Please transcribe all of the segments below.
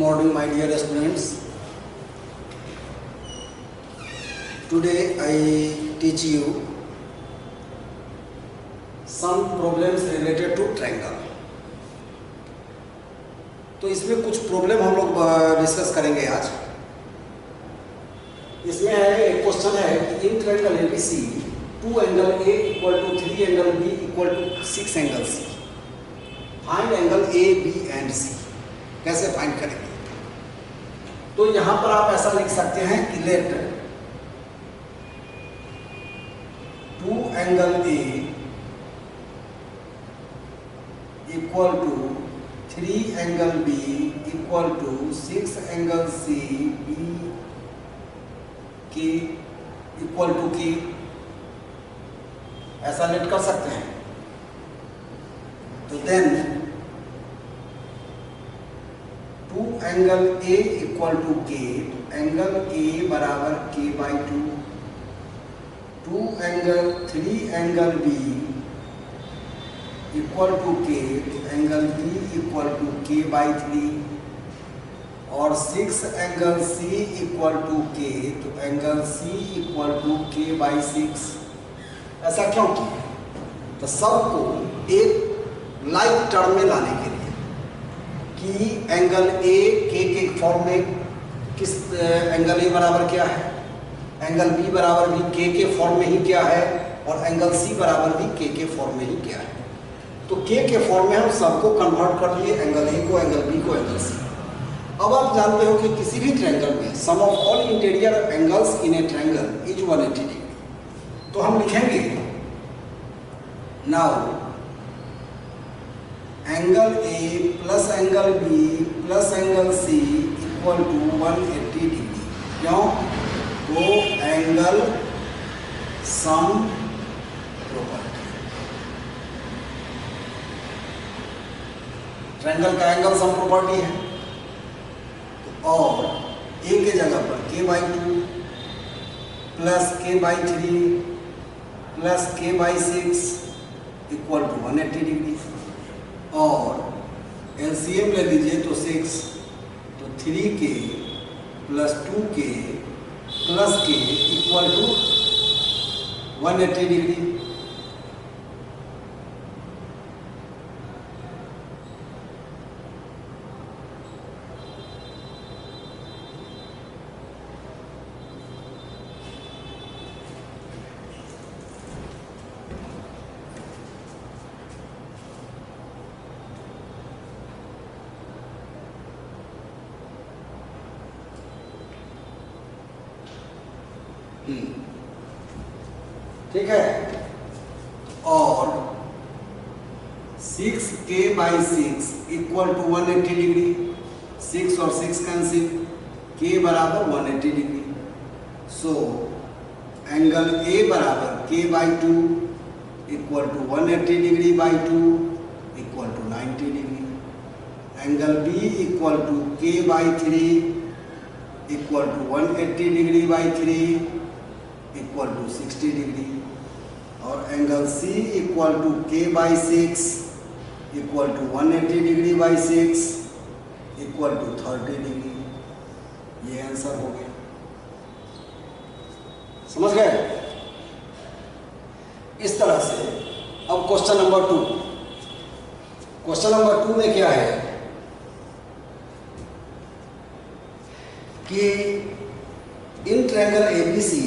morning, my dear students. Today I teach you some problems related to triangle. तो इसमें कुछ problem हम लोग डिस्कस करेंगे आज. इसमें है एक क्वेश्चन है कि in triangle ABC 2 angle A equal to 3 angle B equal to 6 angle C. Find angle A B and C. कैसे फाइंड करेंगे? तो यहां पर आप ऐसा लिख सकते हैं कि let 2 angle A equal to 3 angle B equal to 6 angle C B की इक्वल टू की, ऐसा लेट कर सकते हैं. तो then 2 angle A equal to k, angle A बराबर k by 2. 3 angle B equal to k, angle B equal to k by 3. और 6 angle C equal to k, तो angle C equal to k by 6. ऐसा क्यों किया? तो सबको एक like term में लाने के लिए कि एंगल ए के फॉर्म में किस एंगल ए बराबर क्या है, एंगल बी बराबर भी के फॉर्म में ही क्या है, और एंगल सी बराबर भी के फॉर्म में ही क्या है. तो के फॉर्म में हम सबको कन्वर्ट कर लिए, एंगल ए को, एंगल बी को, एंगल सी. अब आप जानते हो कि किसी भी ट्रायंगल में sum of all interior angles in a triangle is 180 degree. तो हम लिखेंगे now angle A plus angle B plus angle C equal to 180 degree. क्यों? तो एंगल सम प्रॉपर्टी. ट्रायंगल का एंगल सम प्रॉपर्टी है. और ए के जगह पर k by 2 plus k by 3 plus k by 6 equal to 180 degree. और LCM ले लीजिए तो 6, तो 3k plus 2k plus k equal to 180 degree. ठीक है. और 6k by 6 equal to 180 degree. 6 और 6 कैंसिल, k बराबर 180 डिग्री. सो एंगल ए बराबर k by 2 equal to 180 degree by 2 equal to 90 degree. Angle B equal to k by 3 equal to 180 degree by 3 equal to 60 degree. और angle C equal to k by 6 equal to 180 degree by 6 equal to 30 degree. ये answer हो गया. समझ गए? इस तरह से अब क्वेश्चन नंबर 2. क्वेश्चन नंबर 2 में क्या है कि in triangle ABC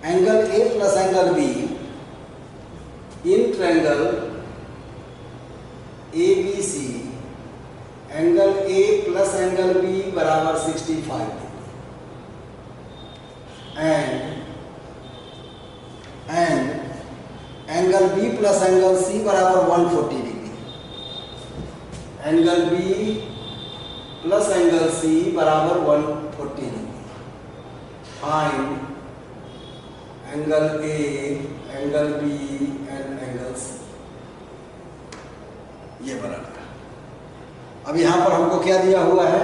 angle A plus angle B, in triangle A B C angle A plus angle B बराबर 65 degree and angle B plus angle C बराबर 140 degree. Angle B plus angle C बराबर 140 degree. Find angle A, angle B and angle C. ये बराबर. अब यहां पर हमको क्या दिया हुआ है?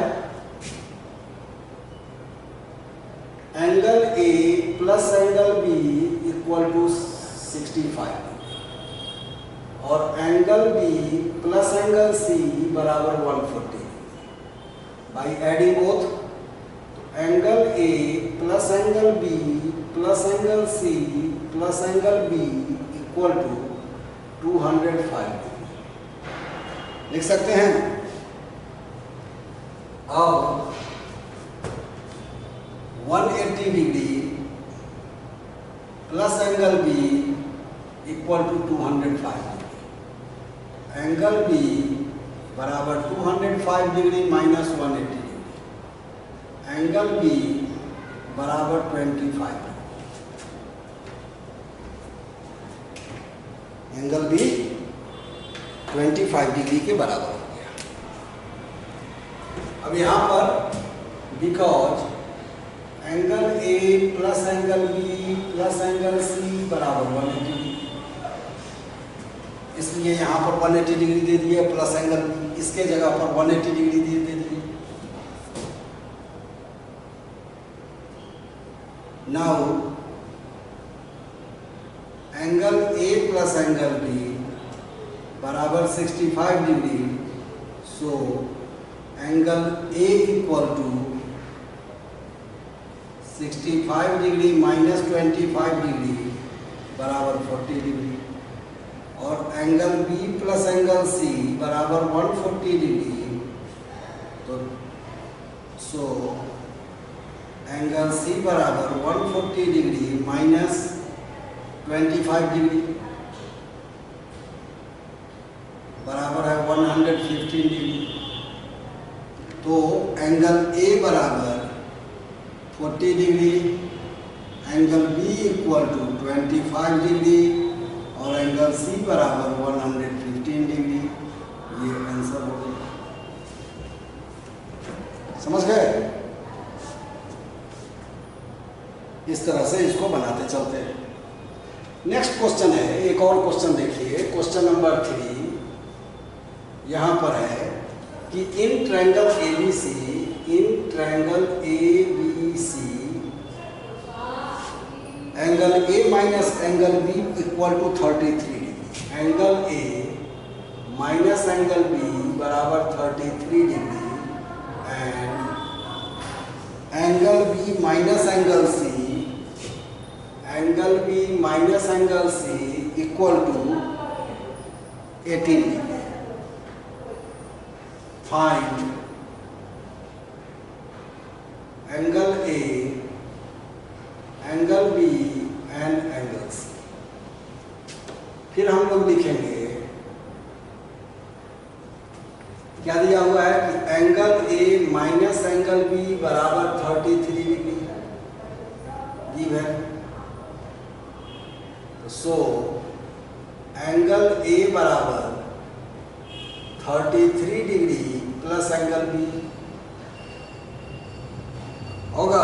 Angle A plus angle B equal to 65 और angle B plus angle C बराबर 140. बाई एडिंग बोथ, तो angle A plus angle B plus angle C plus angle B equal to 205 degree लिख सकते हैं। अब 180 degree plus angle B equal to 205 degree, angle B बराबर 205 degree minus 180 degree, angle B बराबर 25, angle B 25 degree के बराबर हो गया। अब यहाँ पर because angle A plus angle B plus angle C बराबर 180 डिग्री, इसलिए यहाँ पर 180 डिग्री दे दिए प्लस एंगल बी, इसके जगह पर 180 डिग्री दे दिए। Now angle A plus angle B बराबर 65 degree, so angle A equal to 65 degree minus 25 degree बराबर 40 डिग्री, और angle B plus angle C बराबर 140 डिग्री, तो सो एंगल सी बराबर 140 डिग्री माइनस 25 डिग्री बराबर है 115 डिग्री। तो एंगल ए बराबर 40 degree, angle B equal to 25 degree और एंगल सी बराबर 115 डिग्री। ये आंसर हो गया। समझ गए? इस तरह से इसको बनाते चलते हैं। नेक्स्ट क्वेश्चन है, एक और क्वेश्चन देखिए, क्वेश्चन नंबर 3 यहाँ पर है कि in triangle ABC, in triangle ABC angle A minus angle B equal to 33 degree, angle A minus angle B बराबर 33 degree and angle B minus angle C, angle B minus angle C equal to 18 degree. Find angle A, angle B and angle C। फिर हम लोग लिखेंगे, क्या दिया हुआ है कि angle A minus angle B बराबर 33 degree given. So angle A बराबर 33 डिग्री प्लस एंगल B होगा।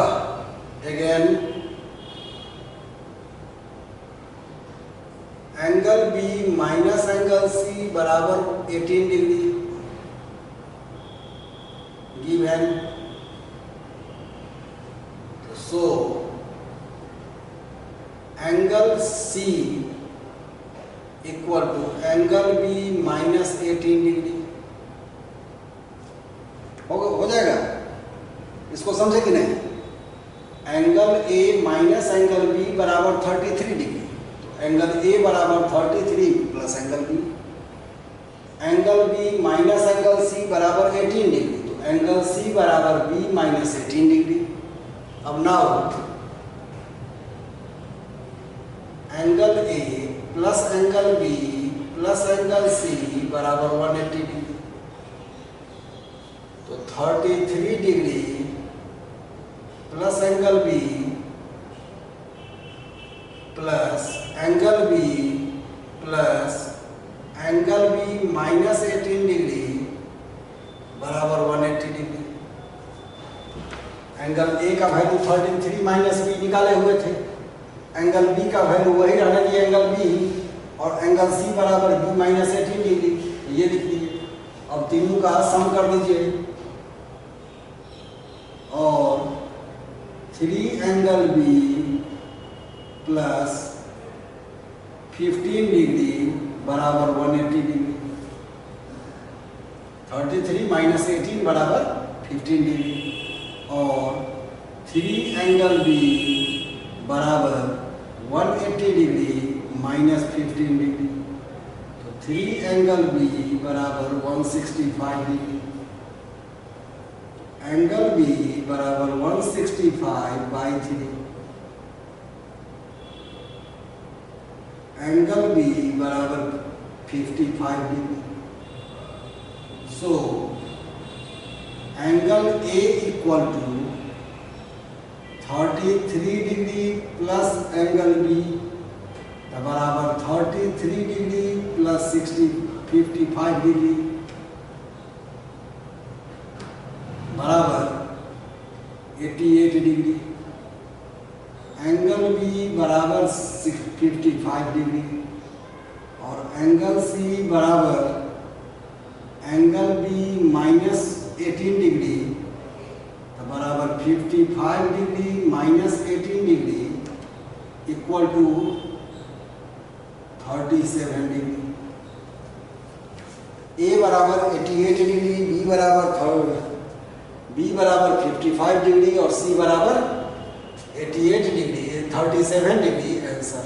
Again angle B minus angle C बराबर 18 degree given. So angle C equal to angle B minus 18 degree हो जाएगा। इसको समझे कि नहीं? Angle A minus angle B बराबर 33 डिग्री, तो एंगल A बराबर 33 plus angle B, angle B minus angle C बराबर 18 डिग्री, तो एंगल C बराबर B माइनस 18 डिग्री। अब now angle A plus angle B plus angle C बराबर 180 degree, तो 33 degree plus angle B plus angle B plus angle B minus 18 degree बराबर 180 degree. Angle A का value 33 minus B निकाले हुए थे, angle B का value वही रहने दिए एंगल B, और एंगल C बराबर B माइनस 18 डिग्री, ये लिख दिए। अब तीनों का सम कर दीजिए, और 3 एंगल B प्लस 15 डिग्री बराबर 180 डिग्री। 33 माइनस 18 बराबर 15 डिग्री और 3 एंगल बी बराबर 180 डिग्री माइनस 15 डिग्री, तो 3 एंगल बी बराबर 165 डिग्री। एंगल बी बराबर 165 बाई 3, एंगल बी बराबर 55 degree. So angle A equal to 33 degree plus angle B बराबर 33 डिग्री प्लस 55 डिग्री बराबर 88 डिग्री। एंगल बी बराबर 55 डिग्री और एंगल सी बराबर एंगल बी माइनस 18 डिग्री तो बराबर 55 degree minus 18 degree equal to 37 degree. A बराबर 88 degree, B बराबर 55 degree और सी बराबर 88 डिग्री, 37 डिग्री आंसर।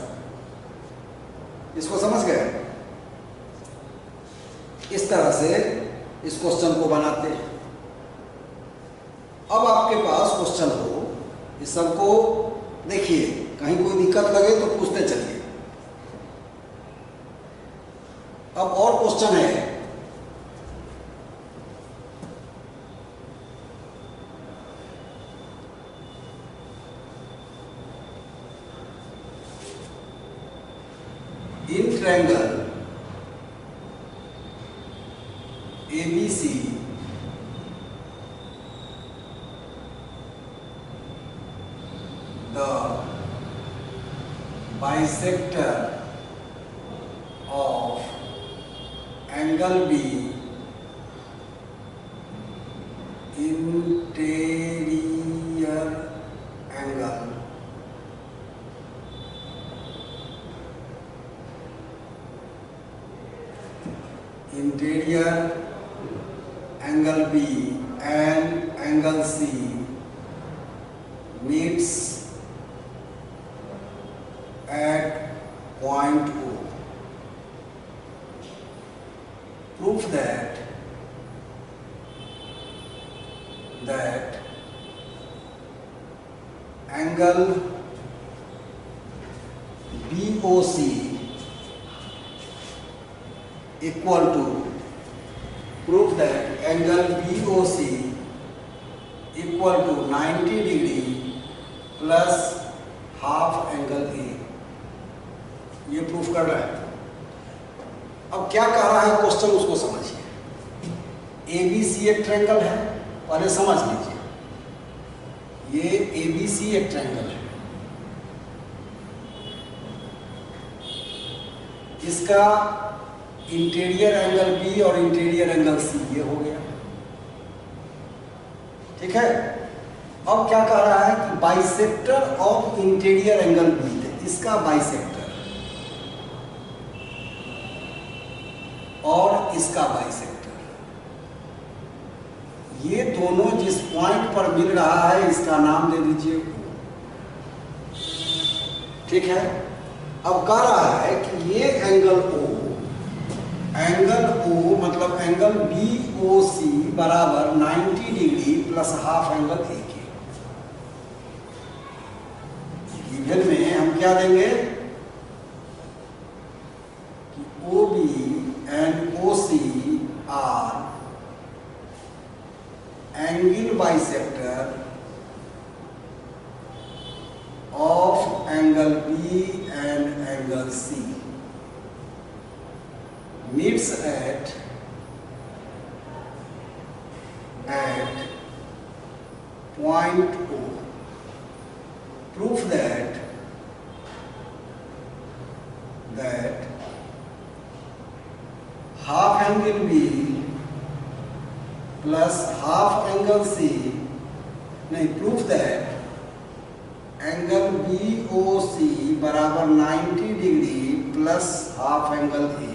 इसको समझ गए? इस तरह से इस क्वेश्चन को बनाते हैं। अब आपके पास क्वेश्चन हो, इस सबको देखिए, कहीं कोई दिक्कत लगे तो पूछते चलिए। अब और क्वेश्चन है, in triangle ABC the bisector of angle B interior angle B and angle C meets at point O. Prove that angle BOC equal to angle BOC equal to 90 degree plus half angle A। ये proof कर रहा है। अब क्या कह रहा है question, उसको समझिए। ABC एक ट्रायंगल है, पहले समझ लीजिए। ये ABC एक ट्रायंगल है, इसका इंटीरियर एंगल बी और इंटीरियर एंगल सी ये हो गया, ठीक है। अब क्या कह रहा है कि bisector of interior angle B, इसका बाइसेक्टर और इसका बाइसेक्टर, ये दोनों जिस पॉइंट पर मिल रहा है इसका नाम दे दीजिए, ठीक है। अब कह रहा है कि ये एंगल O मतलब एंगल BOC बराबर 90 degree plus half angle A के। गिवन में हम क्या देंगे कि OB and OC are angle bisector of angle B and angle C meets at point O. Prove that half angle B plus half angle C, नहीं, prove that angle BOC बराबर 90 degree plus half angle A।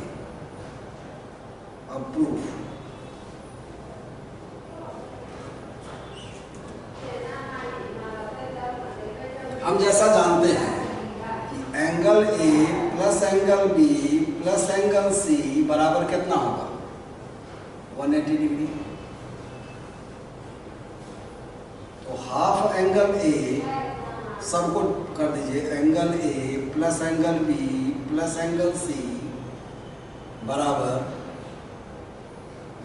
अब proof हम जैसा जानते हैं कि angle A plus angle B plus angle C बराबर कितना होगा? 180 डिग्री। तो हाफ एंगल ए सबको कर दीजिए, angle A plus angle B plus angle C बराबर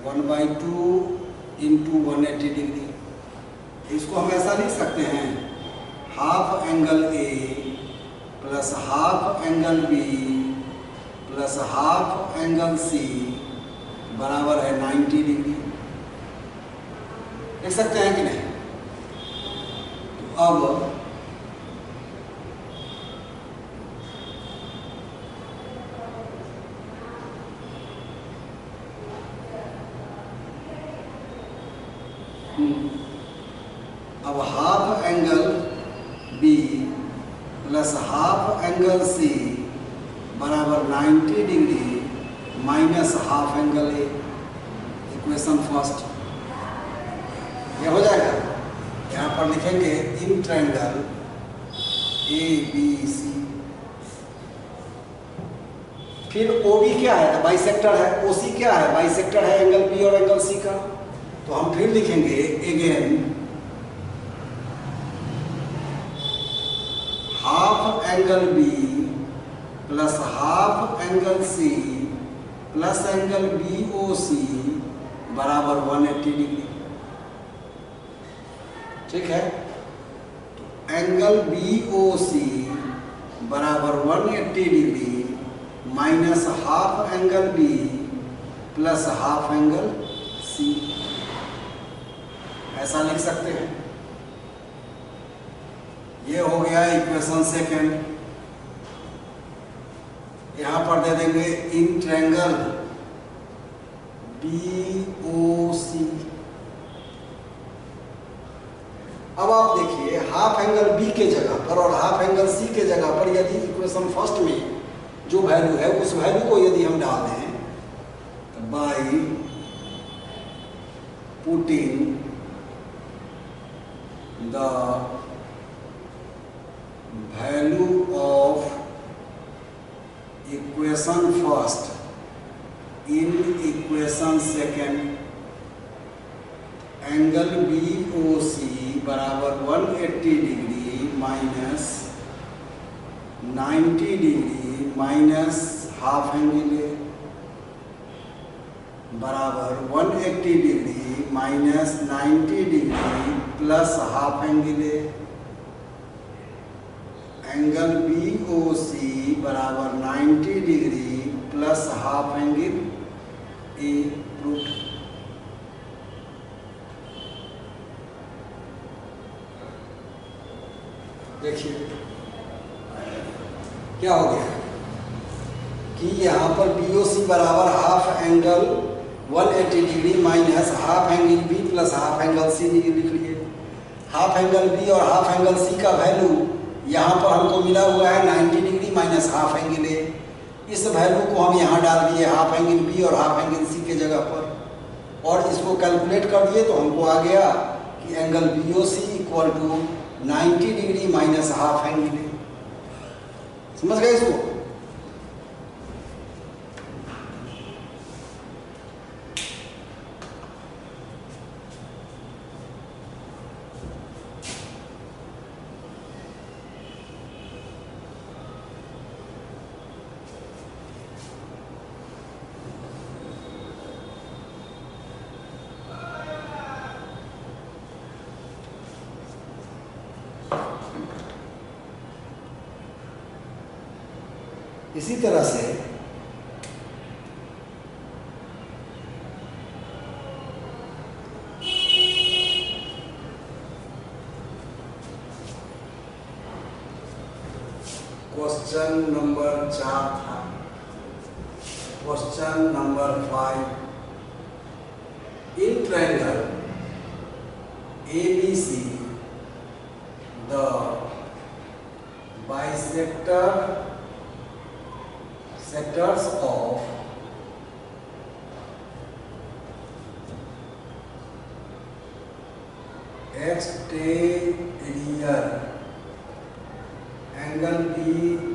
1/2 इंटू 180 डिग्री। इसको हम ऐसा लिख सकते हैं, half angle A plus half angle B plus half angle C बराबर है 90 डिग्री। लिख सकते हैं कि नहीं? तो अब half angle B plus half angle C बराबर 90 degree minus half angle A. Equation first ये हो जाएगा। यहाँ पर लिखेंगे इन ट्रायंगल ए बी सी। फिर ओ बी क्या है? बाइसेक्टर है। ओ सी क्या है? बाइसेक्टर है एंगल बी और एंगल सी का। तो हम फिर लिखेंगे again half angle B plus half angle C plus angle B O C बराबर 180 डिग्री। ठीक है, तो एंगल बी ओ सी बराबर 180 degree minus half angle B plus half angle C, ऐसा लिख सकते हैं। ये हो गया इक्वेशन सेकेंड। यहां पर दे देंगे इन ट्रायंगल बी ओ सी। अब आप देखिए हाफ एंगल बी के जगह पर और हाफ एंगल सी के जगह पर यदि इक्वेशन फर्स्ट में जो वैल्यू है उस वैल्यू को यदि हम डाल दें तो by putting the value of equation first in equation second, angle BOC बराबर 180 degree minus 90 degree minus half angle A बराबर 180 degree minus 90 degree plus half angle A. Angle BOC बराबर 90 डिग्री प्लस हाफ एंगल ए proof. देखिए क्या हो गया कि यहाँ पर BOC बराबर half angle 180 degree minus half angle B plus half angle C लिख लिए। हाफ एंगल B और हाफ एंगल C का वैल्यू यहाँ पर हमको मिला हुआ है 90 डिग्री माइनस हाफ एंगल ए। इस वैल्यू को हम यहाँ डाल दिए हाफ एंगल बी और हाफ एंगल सी के जगह पर और इसको कैलकुलेट कर दिए तो हमको आ गया कि angle BOC equal to 90 degree minus half angle A. समझ गए इसको? इसी तरह से क्वेश्चन नंबर 4 था। Question number 5, in triangle ABC the sectors of exterior angle B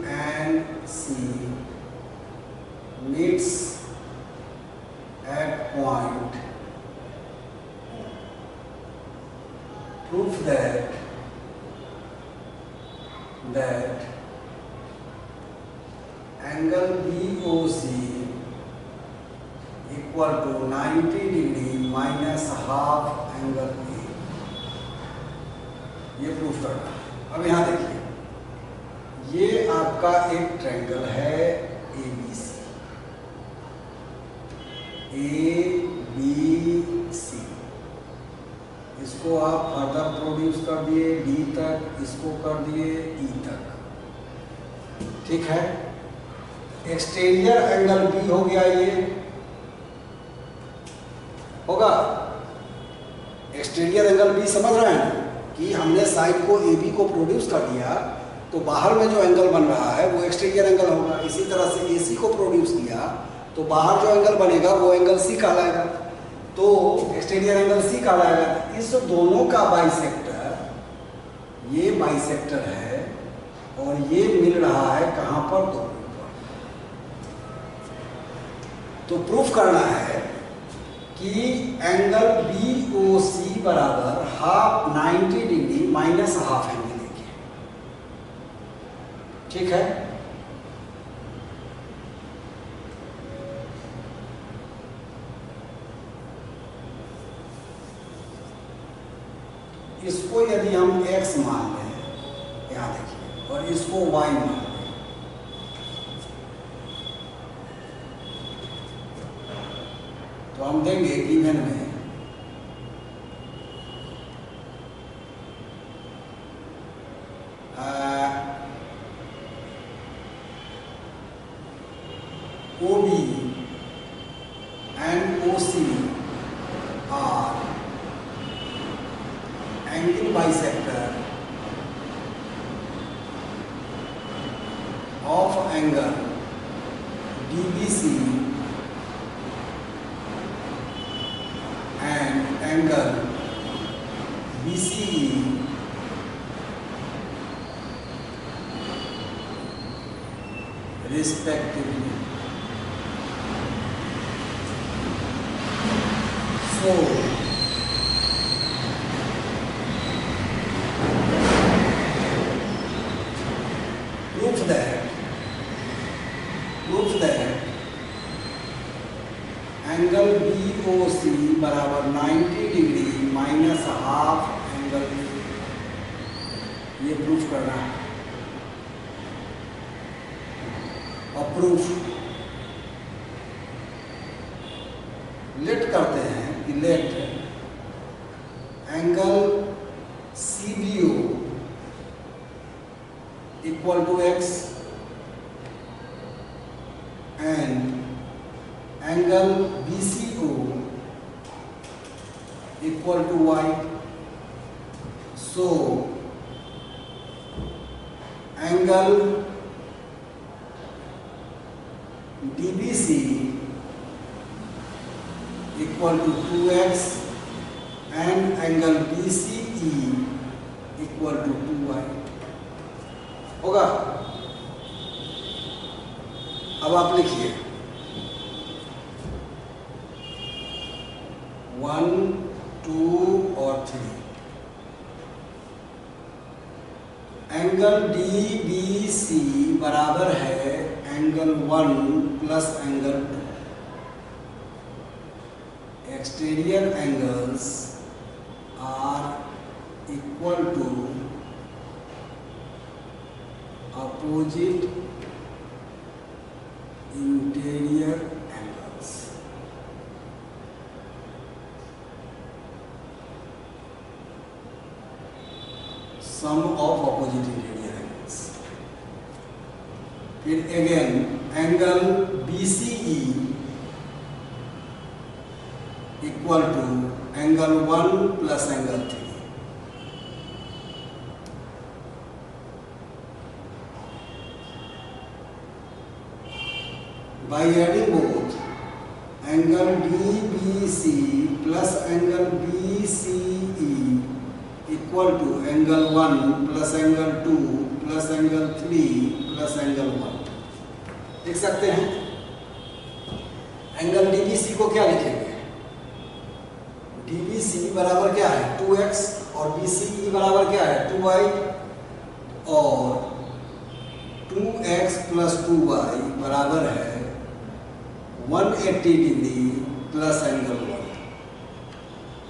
and C meets at point, prove that angle BOC equal to 90 degree minus half angle A, ये proof करना। अब यहाँ देखिए, ये आपका एक ट्रायंगल है ABC, इसको आप फर्दर प्रोड्यूस कर दिए D तक, इसको कर दिए E तक, ठीक है। एक्सटीरियर एंगल B हो गया, ये होगा एक्सटीरियर एंगल B, समझ रहे हैं कि हमने साइड को AB को प्रोड्यूस कर दिया तो बाहर में जो एंगल बन रहा है वो एक्सटीरियर एंगल होगा। इसी तरह से AC को प्रोड्यूस किया तो बाहर जो एंगल बनेगा वो एंगल C कहलाएगा, तो एक्सटीरियर एंगल C कहलाएगा। इस दोनों का बाइसेक्टर, ये बाइसेक्टर है और ये मिल रहा है कहां पर, दोनों पर। तो प्रूफ करना है कि एंगल BOC बराबर half 90 degree minus half angle A के, ठीक है। इसको यदि हम x मान लें, यहाँ देखिए, और इसको y मान लें, तो हम देंगे गिवन में OB and OC are angle bisector of angle DBC and angle BCE respectively. So prove that angle BOC बराबर 90 डिग्री माइनस हाफ एंगल, ये प्रूफ करना है। और प्रूफ लेट करते हैं कि let angle CBO equal to x and angle BCO equal to y. So angle DBC equal to 2x and angle BCE equal to 2y होगा। अब आप लिखिए 1, 2 और 3। एंगल DBC बराबर है angle 1 plus angle 2। Exterior angles are equal to opposite interior angles. Sum of opposite interior angles. फिर again angle BCE equal to angle 1 plus angle 3। By adding both angle DBC plus angle BCE equal to angle 1 plus angle 2 plus angle 3 plus angle 1 लिख सकते हैं। Angle DBC को क्या लिखेंगे? DBC बराबर क्या है 2x और बीसीई बराबर क्या है 2y और 2x प्लस 2y बराबर है 180 डिग्री प्लस एंगल 1।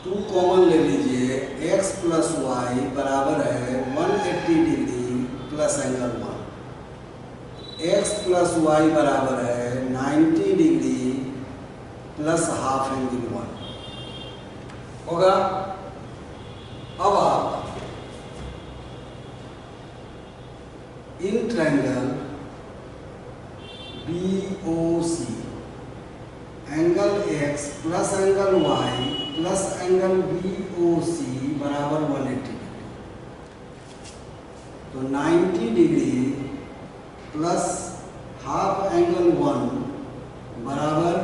2 कॉमन ले लीजिए, x प्लस वाई बराबर है 180 degree plus angle 1। x plus y बराबर है 90 डिग्री प्लस हाफ एंगल 1 होगा। अब आप in triangle BOC angle x plus angle y plus angle BOC बराबर 180 डिग्री, तो 90 डिग्री प्लस हाफ एंगल 1 बराबर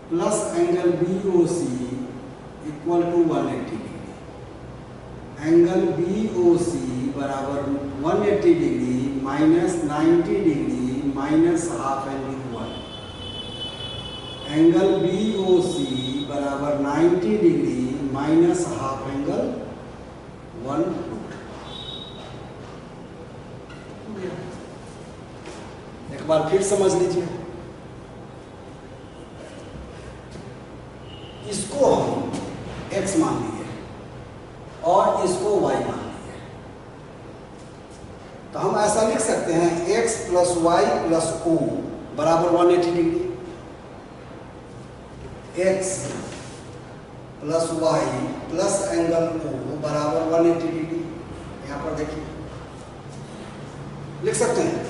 plus angle BOC equal to 180 degree. Angle BOC बराबर 180 degree minus 90 degree minus half angle 1। Angle BOC बराबर 90 degree minus half angle 1 रूट। एक बार फिर समझ लीजिए, इसको हम x मान लिए और इसको y मान लिए, तो हम ऐसा लिख सकते हैं x plus y plus o बराबर 180 degree. x plus y plus angle o बराबर 180 डिग्री, यहाँ पर देखिए लिख सकते हैं।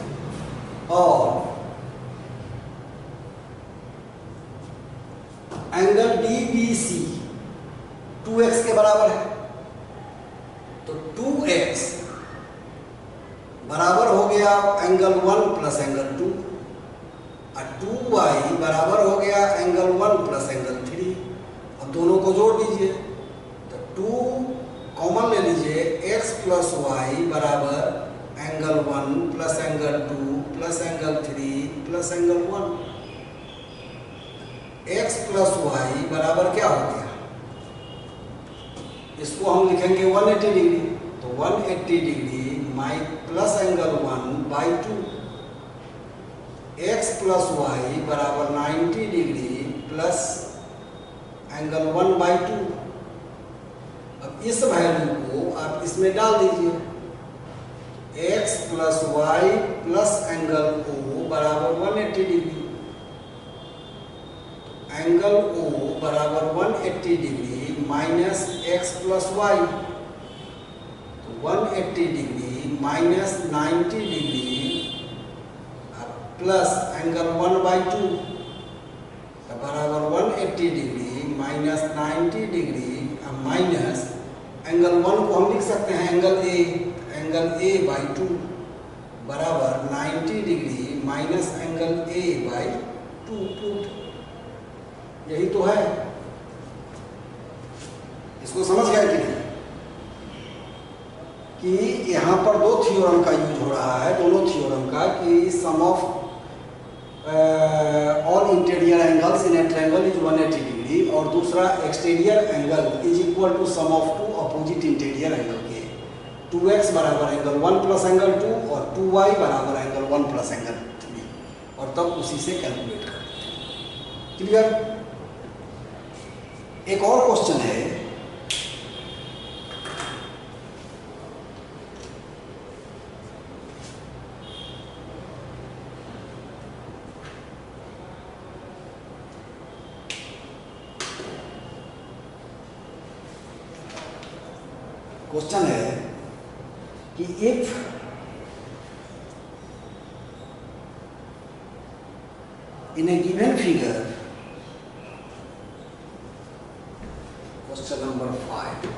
और एंगल DBC 2x के बराबर है, तो 2x बराबर हो गया एंगल 1 प्लस एंगल 2 और 2y बराबर हो गया एंगल 1 प्लस एंगल 3। अब दोनों को जोड़ दीजिए, तो 2 कॉमन ले लीजिए, x प्लस वाई बराबर angle 1 plus angle 2 plus angle 3 plus angle 1। x plus y बराबर क्या हो गया, इसको हम लिखेंगे 180 डिग्री, तो 180 डिग्री माई plus angle 1 by 2। x plus y बराबर 90 डिग्री प्लस एंगल 1 बाई 2। अब इस वैल्यू को आप इसमें डाल दीजिए, x plus y plus angle O बराबर 180 डिग्री, एंगल O बराबर 180 degree minus x plus y, तो 180 degree minus 90 degree plus angle 1 by 2 बराबर 180 degree minus 90 degree minus angle 1 को हम लिख सकते हैं एंगल A बाई 2 बराबर 90 degree minus angle A by 2। यही तो है, इसको समझ गए कि नहीं कि यहाँ पर दो थ्योरम का यूज हो रहा है, दोनों थ्योरम का, कि sum of all interior angles in a triangle is 180 degree और दूसरा exterior angle is equal to sum of two opposite interior angle के। 2x बराबर एंगल 1 प्लस एंगल 2 और 2y बराबर एंगल 1 प्लस एंगल 3 और तब उसी से कैलकुलेट कर देते हैं। क्लियर? एक और क्वेश्चन है, क्वेश्चन है कि if in a given figure, question number 5,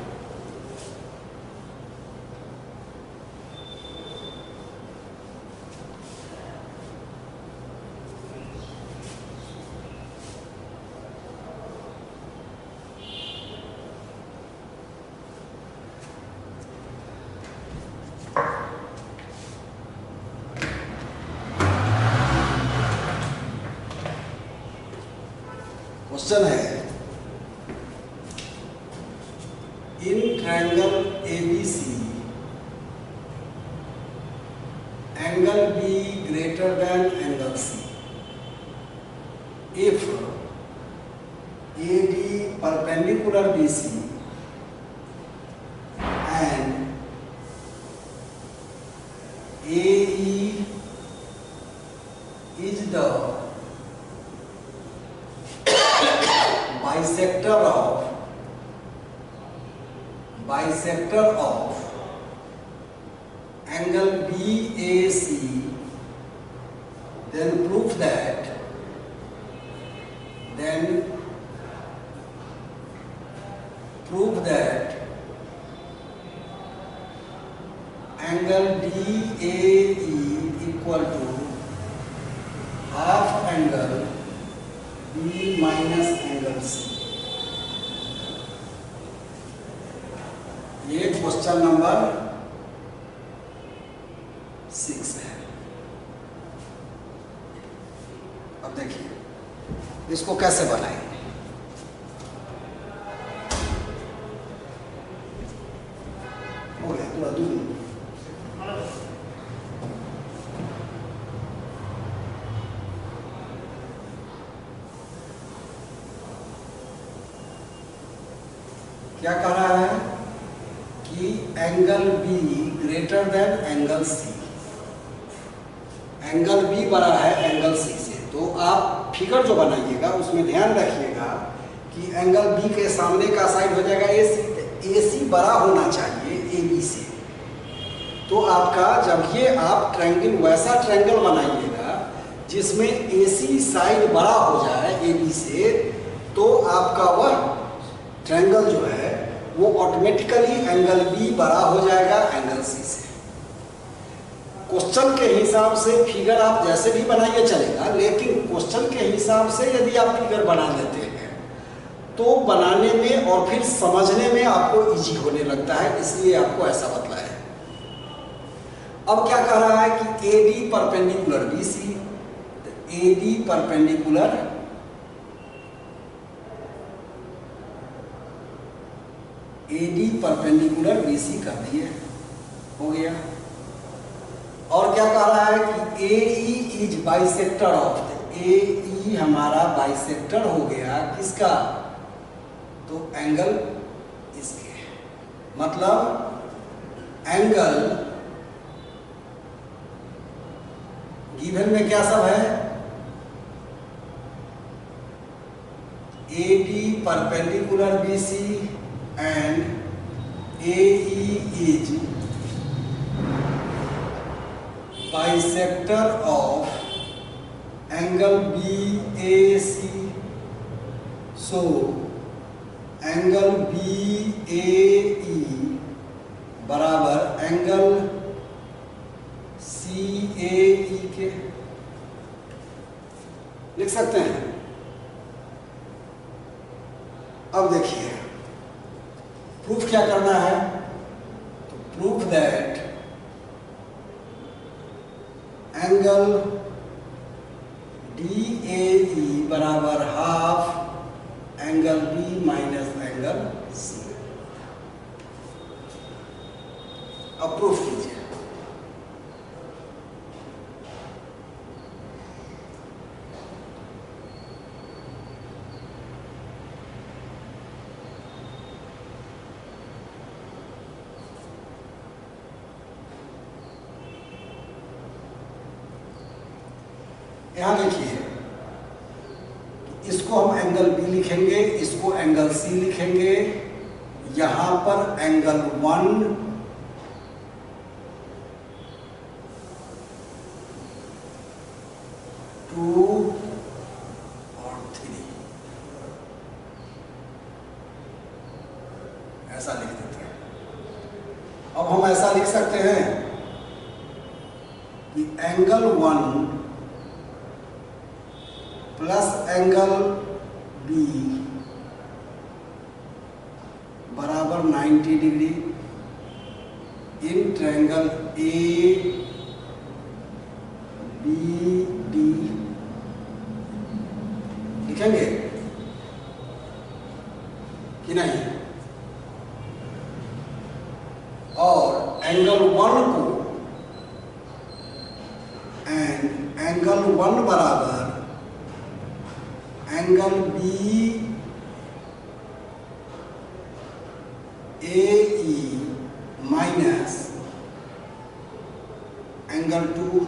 question है in triangle ABC angle B greater than angle C if AD perpendicular BC and AE is the bisector of angle BAC, then prove that angle DAE equal to half angle B minus angle C। ये question number 6 है। अब देखिए इसको कैसे बनाएंगे। हो गया थोड़ा दूर। क्या कह रहा है कि angle B greater than angle C, angle B बड़ा है एंगल C से। तो आप फिगर जो बनाइएगा उसमें ध्यान रखिएगा कि एंगल B के सामने का साइड हो जाएगा AC बड़ा होना चाहिए AB से। तो आपका जब ये आप ट्रायंगल वैसा ट्रायंगल बनाइएगा जिसमें AC साइड बड़ा हो जाए AB से, तो आपका वह ट्रायंगल जो है वो ऑटोमेटिकली एंगल B बड़ा हो जाएगा एंगल C से। क्वेश्चन के हिसाब से फिगर आप जैसे भी बनाइए चलेगा, लेकिन क्वेश्चन के हिसाब से यदि आप फिगर बना लेते हैं तो बनाने में और फिर समझने में आपको इजी होने लगता है, इसलिए आपको ऐसा बतलाया है। अब क्या कह रहा है कि AD perpendicular BC, AD perpendicular BC कर दिए, हो गया। और क्या कह रहा है कि AE is bisector of, AE हमारा बाइसेक्टर हो गया किसका, तो एंगल इसके, मतलब एंगल गिवन में क्या सब है, AD perpendicular BC and AE is bisector of angle BAC, so angle BAE बराबर एंगल CAE के लिख सकते हैं। अब देखिए प्रूफ क्या करना है, तो प्रूफ दैट एंगल DAE बराबर half angle B minus angle C। अब प्रूफ कीजिए। यहां देखिए इसको हम एंगल B लिखेंगे, इसको एंगल C लिखेंगे, यहां पर एंगल 1, 2 और 3 ऐसा लिख देते हैं। अब हम ऐसा लिख सकते हैं कि एंगल 1 प्लस एंगल B बराबर 90 डिग्री इन ट्रायंगल ABD लिखेंगे। एंड एंगल 1 बराबर एंगल बी ए ई माइनस एंगल 2,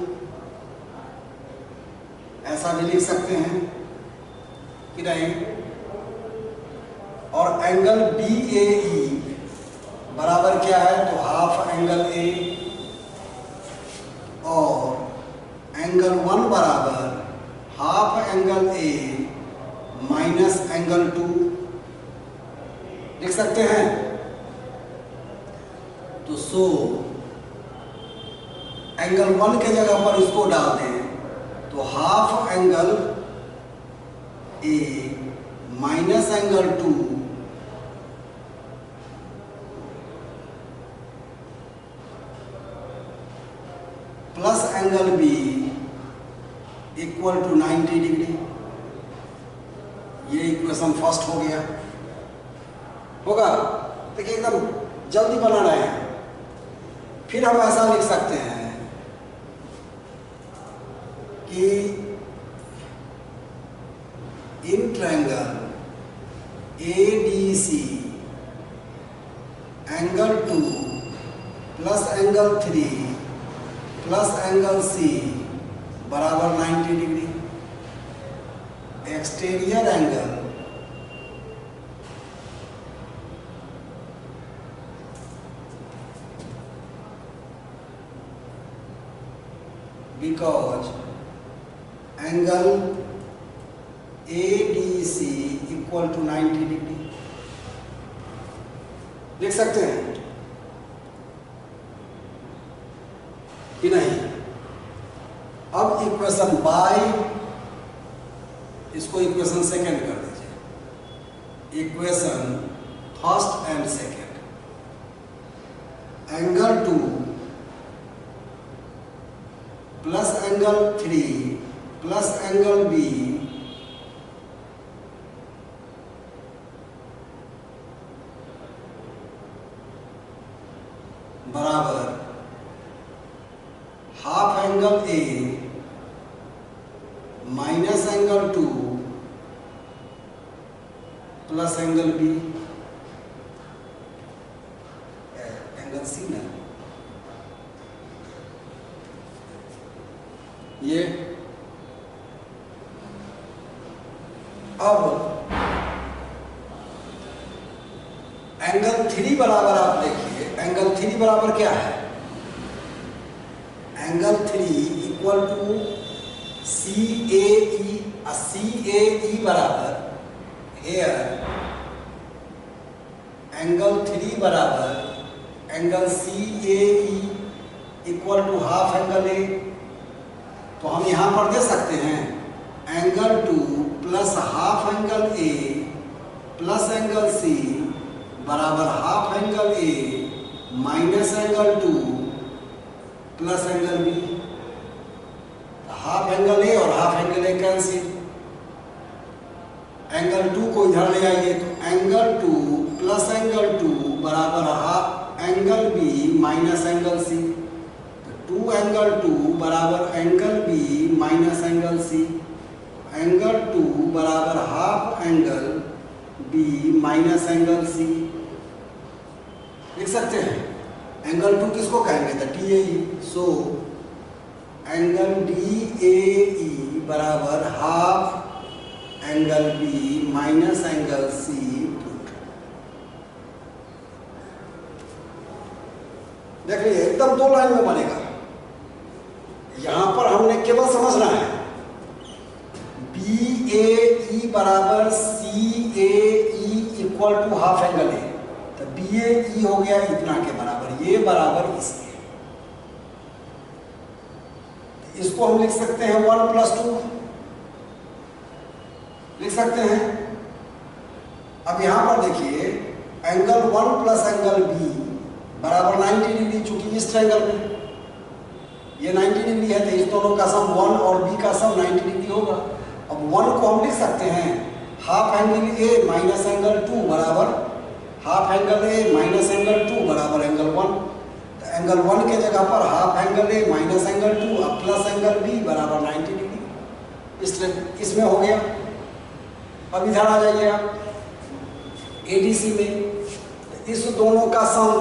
ऐसा भी लिख सकते हैं कि नहीं। और एंगल बी ए ई बराबर क्या है, तो हाफ एंगल ए, और एंगल 1 बराबर half angle A minus angle 2 लिख सकते हैं। तो सो एंगल 1 के जगह पर इसको डाल दें तो half angle A minus angle 2 plus angle B equal to 90 degree. ये इक्वेशन फर्स्ट हो गया। होगा, देखिए एकदम जल्दी बना रहे हैं। फिर हम ऐसा लिख सकते हैं कि in triangle ADC angle 2 plus angle 3 plus angle C बराबर 90 degree. Exterior angle because angle ADC equal to 90 degree देख सकते हैं कि नहीं। अब इक्वेशन बाय, इसको इक्वेशन सेकेंड कर दीजिए। Equation first and second, angle 2 plus angle 3 plus angle B बराबर half angle A minus angle 2 plus angle B angle C ना, ये। अब एंगल 3 बराबर आप देखिए, एंगल 3 बराबर क्या है, angle 3 equal to CAE। CAE बराबर हेयर एंगल 3 बराबर angle CAE equal to half angle A। तो हम यहां पर दे सकते हैं angle 2 plus half angle A plus angle C बराबर half angle A minus angle 2 plus angle B। Half angle A और half angle A cancel. Angle 2 को इधर ले आइए तो एंगल 2 प्लस एंगल 2 बराबर half angle B minus angle C। 2 angle 2 बराबर angle B minus angle C। Angle 2 बराबर half angle B minus angle C लिख सकते हैं। एंगल 2 किसको कहेंगे, तो DAE। सो एंगल DAE बराबर half angle B minus angle C। देखिए एकदम 2 लाइन में बनेगा। यहां पर हमने केवल समझना है BAE बराबर CAE equal to half angle A। तो BAE हो गया इतना के बराबर, ये बराबर इसके। इसको हम लिख सकते हैं 1 प्लस 2 लिख सकते हैं। अब यहां पर देखिए एंगल 1 प्लस एंगल B बराबर 90 डिग्री, चूंकि इस ट्रायंगल में ये 90 डिग्री है तो इस दोनों का सम 1 और B का सम 90 डिग्री होगा। अब 1 को हम लिख सकते हैं half angle A minus angle 2 बराबर half angle A minus angle 2 बराबर एंगल 1। तो एंगल 1 के जगह पर half angle A minus angle 2 अब प्लस एंगल एंगल बी बराबर 90 डिग्री, इसलिए इसमें हो गया। अब इधर आ जाइए आप एडीसी में, इस दोनों का सम,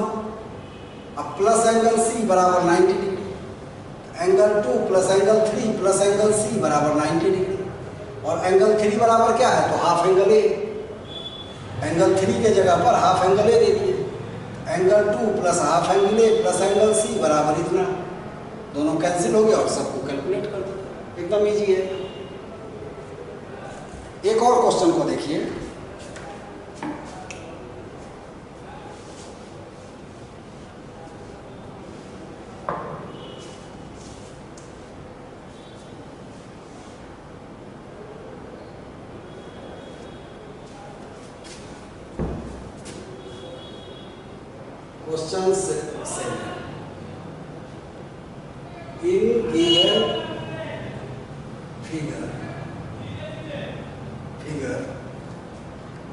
अब प्लस एंगल सी बराबर 90 degree, angle 2 plus angle 3 plus angle C बराबर 90 डिग्री, और एंगल 3 बराबर क्या है, तो हाफ एंगल ए, एंगल 3 के जगह पर हाफ एंगल ए दे दिए, angle 2 plus half angle A plus angle C बराबर इतना, दोनों कैंसिल हो गए और सबको कैलकुलेट कर दो, एकदम इजी है। एक और क्वेश्चन को देखिए, question 7, in given figure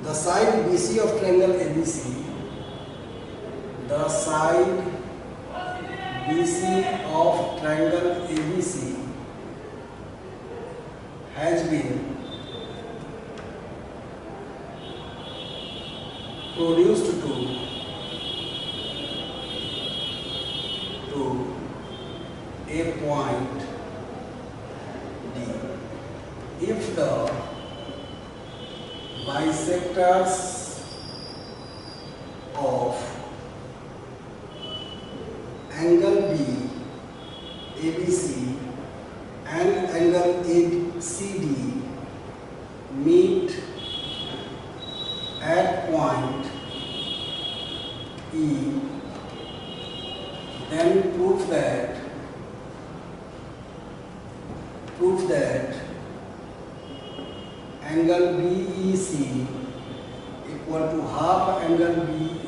the side BC of triangle ABC, the side BC of triangle ABC has been produced to a point D if the bisectors of angle B ABC and angle ACD meet at point E, then prove that angle BEC equal to half angle BAC.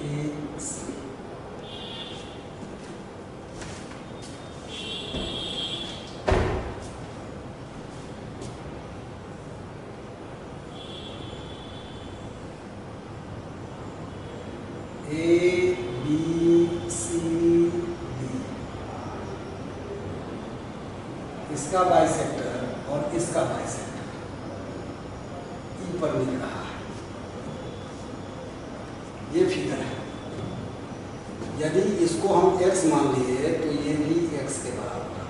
इसका bisector और इसका bisector ई पर मिल रहा है, ये figure है। यदि इसको हम x मान लिए तो ये भी x के बराबर,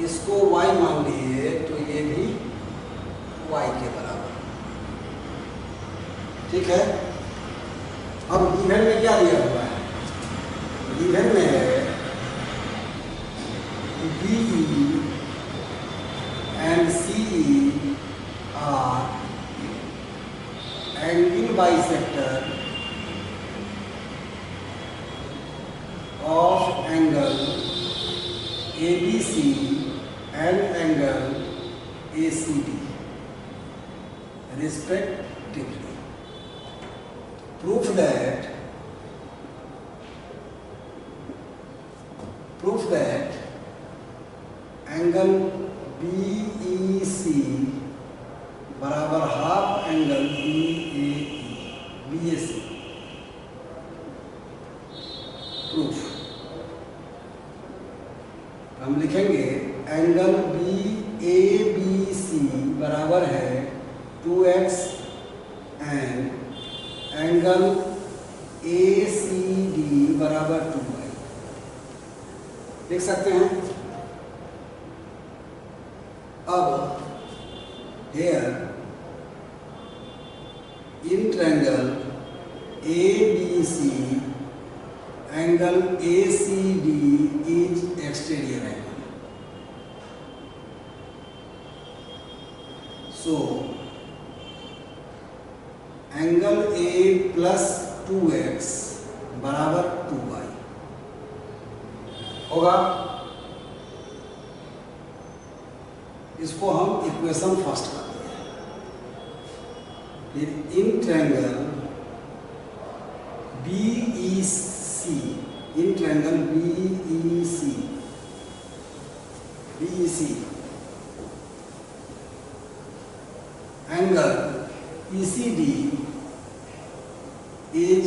इसको y मान लिए तो ये भी y के बराबर, ठीक है। अब गिवन में क्या दिया हुआ है, गिवन में है BE and CE are angle bisector of angle ABC and angle ACD respectively. Prove that angle BEC बराबर हाफ एंगल BAC। प्रूफ हम लिखेंगे एंगल BABC बराबर है 2x एंड एंगल ACD बराबर 2y, देख सकते हैं। अब here in triangle ABC angle ACD is exterior angle, so angle A plus 2x बराबर 2y होगा। इसको हम इक्वेशन फर्स्ट करते हैं। फिर in triangle BEC, in triangle BEC angle ECD is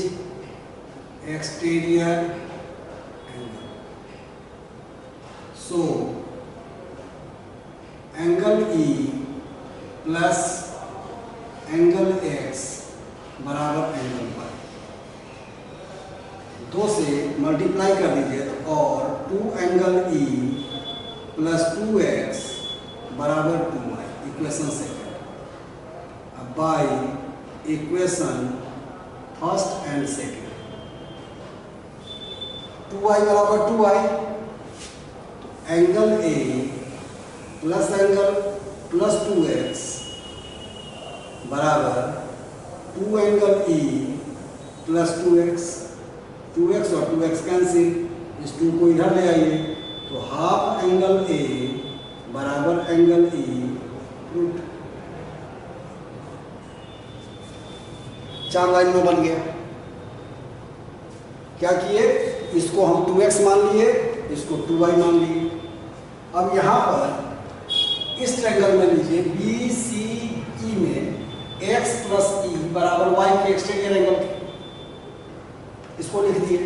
exterior angle, so angle E plus angle x बराबर angle Y. 2 से multiply कर दीजिए और 2 एंगल ई प्लस 2x बराबर 2y, इक्वेशन सेकेंड। अब by equation first and second, 2y बराबर 2y, तो angle A plus angle plus 2x बराबर 2 angle E plus 2x, 2x और 2x कैंसिल, इस 2 को इधर ले आइए तो हाफ एंगल ए बराबर एंगल ई रूट। 4 लाइन में बन गया। क्या किए, इसको हम 2x मान लिए, इसको 2y मान लिए। अब यहाँ पर इस ट्रायंगल में लीजिए BCE में x प्लस ई बराबर y के एक्सटीरियर एंगल के, इसको लिख दिए।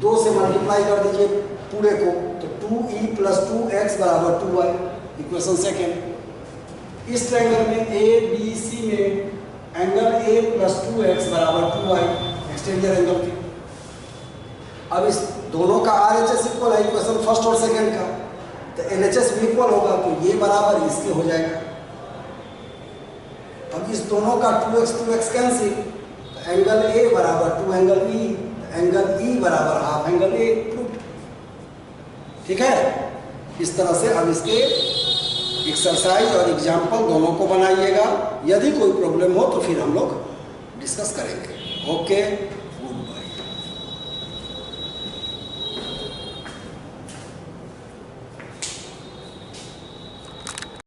2 से मल्टीप्लाई कर दीजिए पूरे को तो 2e प्लस 2x बराबर 2y, इक्वेशन सेकेंड। इस ट्रायंगल में ABC में एंगल a प्लस 2x बराबर 2y, एक्सटीरियर एंगल के। अब इस दोनों का RHS इक्वल है, इक्वेशन फर्स्ट और सेकेंड का, तो LHS भी इक्वल होगा, तो ये बराबर इसके हो जाएगा। अब इस दोनों का 2x कैंसिल, तो एंगल A बराबर 2 एंगल E, एंगल E बराबर हाफ एंगल A रूट। ठीक है, इस तरह से अब इसके एक्सरसाइज और एग्जाम्पल दोनों को बनाइएगा। यदि कोई प्रॉब्लम हो तो फिर हम लोग डिस्कस करेंगे। ओके।